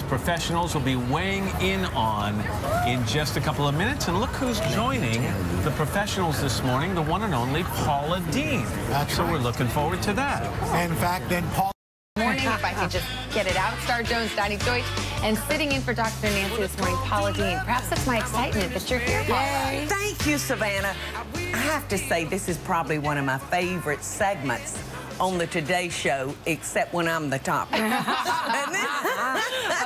professionals will be weighing in on in just a couple of minutes. And look who's joining the professionals this morning, the one and only Paula Deen. So we're looking forward to that. In fact, then Paula... Morning, if I could just get it out. Star Jones, Donnie Deutsch, and sitting in for Dr. Nancy this morning, Paula Deen. Perhaps it's my excitement that you're here, Paula. Thank you, Savannah. I have to say, this is probably one of my favorite segments on the Today Show, except when I'm the topic.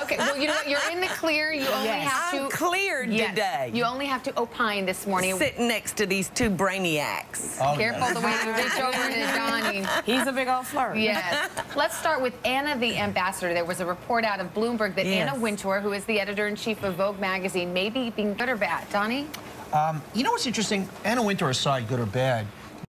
Okay, well, you know what? You're in the clear. You only have to... I'm cleared today. You only have to opine this morning. Sitting next to these two brainiacs. Oh, careful the way you reach over to Donnie. He's a big old flirt. Yes. Let's start with Anna, the ambassador. There was a report out of Bloomberg that Anna Wintour, who is the editor-in-chief of Vogue magazine, may be being good or bad. Donnie? You know what's interesting? Anna Wintour aside, good or bad.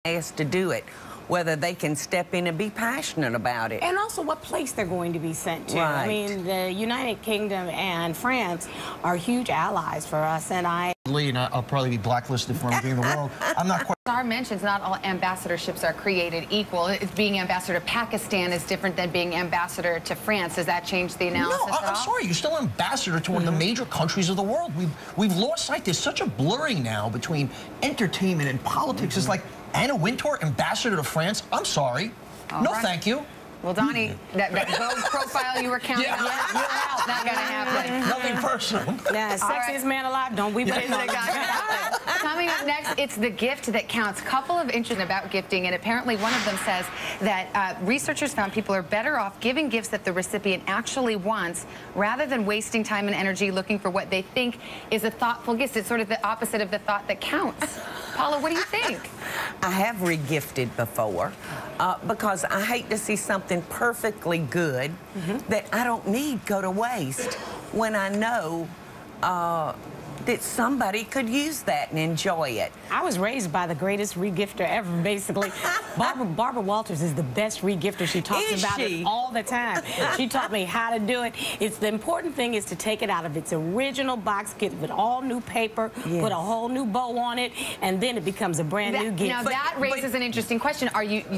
Asked to do it, whether they can step in and be passionate about it. And also what place they're going to be sent to. Right. I mean, the United Kingdom and France are huge allies for us, and I'll probably be blacklisted for anything in the world. I'm not quite... Our mentions, not all ambassadorships are created equal. Being ambassador to Pakistan is different than being ambassador to France. Does that change the analysis No, I'm sorry. You're still ambassador to one of the major countries of the world. We've lost sight. There's such a blurring now between entertainment and politics. It's like Anna Wintour, ambassador to France. I'm sorry. No, thank you. Well, Donnie, that Vogue profile you were counting on, not going to happen. Nothing personal. yeah, sexiest man alive, don't we believe it? Coming up next, it's the gift that counts. Couple of interesting about gifting, and apparently one of them says that researchers found people are better off giving gifts that the recipient actually wants rather than wasting time and energy looking for what they think is a thoughtful gift. It's sort of the opposite of the thought that counts. Paula, what do you think? I have re-gifted before because I hate to see something perfectly good that I don't need go to waste when I know that somebody could use that and enjoy it. I was raised by the greatest regifter ever, basically. Barbara Walters is the best regifter. She talks about it all the time. She taught me how to do it. The important thing is to take it out of its original box, get it with all new paper, put a whole new bow on it, and then it becomes a brand new gift. Now that raises an interesting question.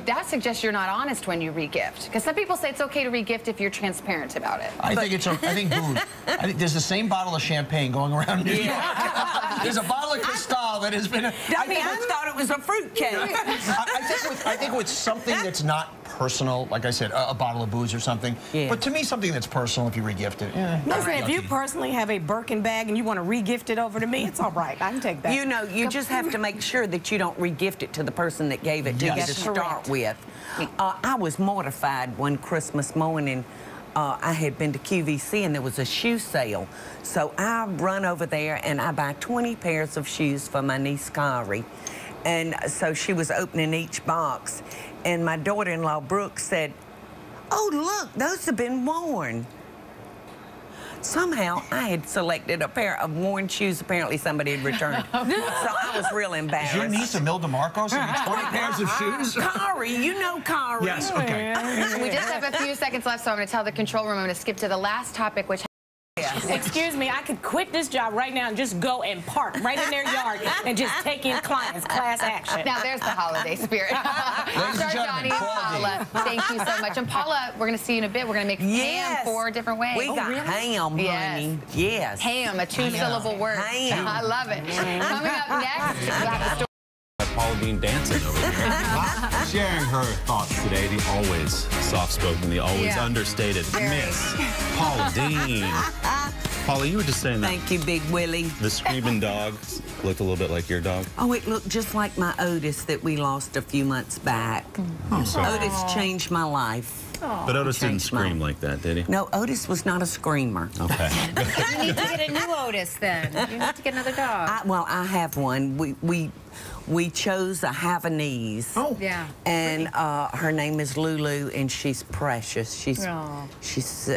That suggests you're not honest when you regift, because some people say it's okay to regift if you're transparent about it. I think booze. I think there's the same bottle of champagne going around New York. There's a bottle of Cristal that has been... I thought it was a fruit cake. I think with something that's not personal, like I said, a bottle of booze or something. But to me, something that's personal, if you regift it. Listen, if you personally have a Birkin bag and you want to regift it over to me, it's all right. I can take that. You know, you just have to make sure that you don't regift it to the person that gave it to you to start with. I was mortified one Christmas morning. I had been to QVC and there was a shoe sale. So I run over there and I buy 20 pairs of shoes for my niece Kari. And so she was opening each box. And my daughter-in-law Brooke said, "Oh, look, those have been worn." Somehow I had selected a pair of worn shoes apparently somebody had returned. So I was real embarrassed. Is your niece Imelda Marcos and 20 pairs of shoes? Kari, you know Kari. Yes, okay. We just have a few seconds left, so I'm going to tell the control room I'm going to skip to the last topic, which... Excuse me, I could quit this job right now and just go and park right in their yard and just take in clients, class action. Now there's the holiday spirit. Ladies and gentlemen, Paula, thank you so much. And Paula, we're going to see you in a bit. We're going to make ham 4 different ways. We got ham, honey. Yes. Ham, a 2-syllable word. Ham. I love it. Coming up next, we have the story. Paula Deen dancing over there. Sharing her thoughts today, the always soft-spoken, the always understated Miss Paula Deen. Paula, you were just saying that. Thank you, Big Willie. The screaming dog looked a little bit like your dog. Oh, it looked just like my Otis that we lost a few months back. I'm sorry. Otis changed my life. But Otis didn't scream like that, did he? No, Otis was not a screamer. Okay. You need to get a new Otis then. You need to get another dog. Well, I have one. We chose a Havanese. Oh. Yeah. And her name is Lulu, and she's precious. She's a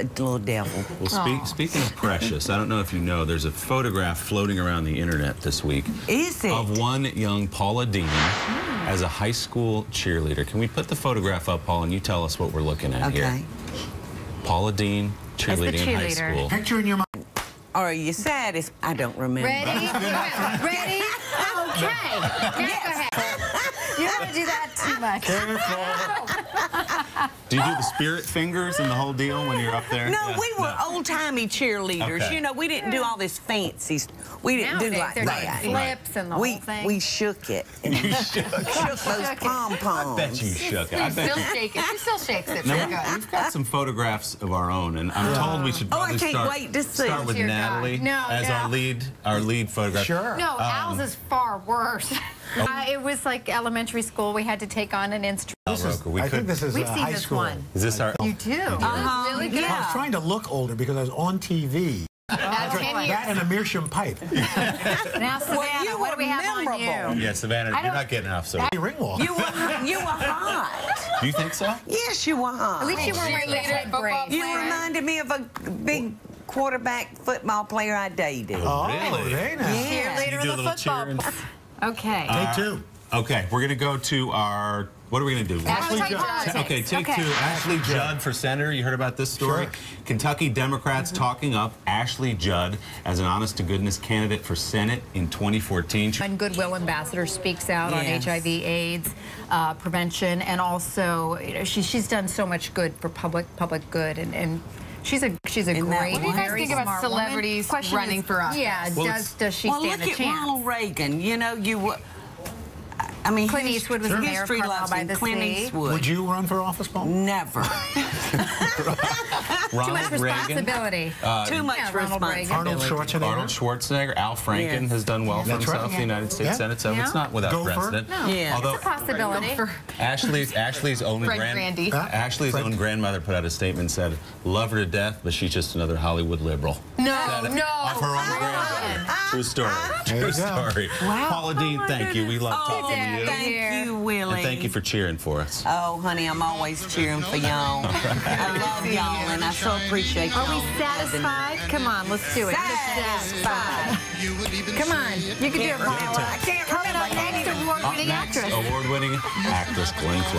little devil. Well, speaking of precious, I don't know if you know, there's a photograph floating around the internet this week. Is it? Of one young Paula Deen as a high school cheerleader. Can we put the photograph up, Paul, and you tell us what we're looking at here? Paula Deen cheerleading in high school. Picture in your mind. Or are you sad? I don't remember. Ready? Ready? Okay. Yes. Go ahead. You don't want to do that too much. Do you do the spirit fingers and the whole deal when you're up there? No, we were old-timey cheerleaders. Okay. You know, we didn't do all this fancy. We didn't do like that. Flips and the whole thing. We shook it. And shook those pom-poms. I bet you shook it. She still shakes it. Now, we've got some photographs of our own, and I'm told we should probably start with Natalie as our lead photograph. Sure. No, Al's is far worse. It was like elementary school. We had to take on an instrument. I think this is We've seen high this school. one. Is this our? You do. Really good. I was trying to look older because I was on TV. That's 10 years. That and a meerschaum pipe. Now, Savannah, what do we have on you? Yeah, Savannah, you're not getting enough, so. Ring walk. You were hot. Do you think so? Yes, you were hot. At least you weren't wearing the head brace. You reminded me of a big quarterback football player I dated. Oh, really? Very nice. Cheerleader You of do a the little football. cheer Okay. Take two. Okay, we're going to go to our, what are we going to do? Ashley Judd. Okay, take two. Ashley Judd for senator. You heard about this story? Sure. Kentucky Democrats talking up Ashley Judd as an honest-to-goodness candidate for Senate in 2014. And Goodwill Ambassador speaks out on HIV/AIDS prevention, and also, you know, she's done so much good for public good, and she's a great. What do you guys think about celebrities running for office? Yeah, does she stand a chance? Look at Ronald Reagan. You know, I mean, Clint Eastwood was a mayor of history Carlisle loves by him. the Clint sea. Eastwood. Would you run for office, Paul? Never. Too much responsibility. Too much responsibility. Arnold Schwarzenegger. Arnold Schwarzenegger. Al Franken has done well for himself in the United States Senate, so it's not without precedent. No, Although, it's a possibility. Ashley's own Ashley's own grandmother put out a statement and said, "Love her to death, but she's just another Hollywood liberal." No. Of her own grandmother. True story. True story. Wow. Paula Deen, thank you. We love talking to you. Thank you, Willie. And thank you for cheering for us. Oh, honey, I'm always cheering for y'all. I love y'all, and I so appreciate y'all. Are we satisfied? Come on, let's do it. Satisfied. Come on, you can do it, Paula. I can't Coming up remember. next, award-winning actress. Award-winning actress Glenn Close.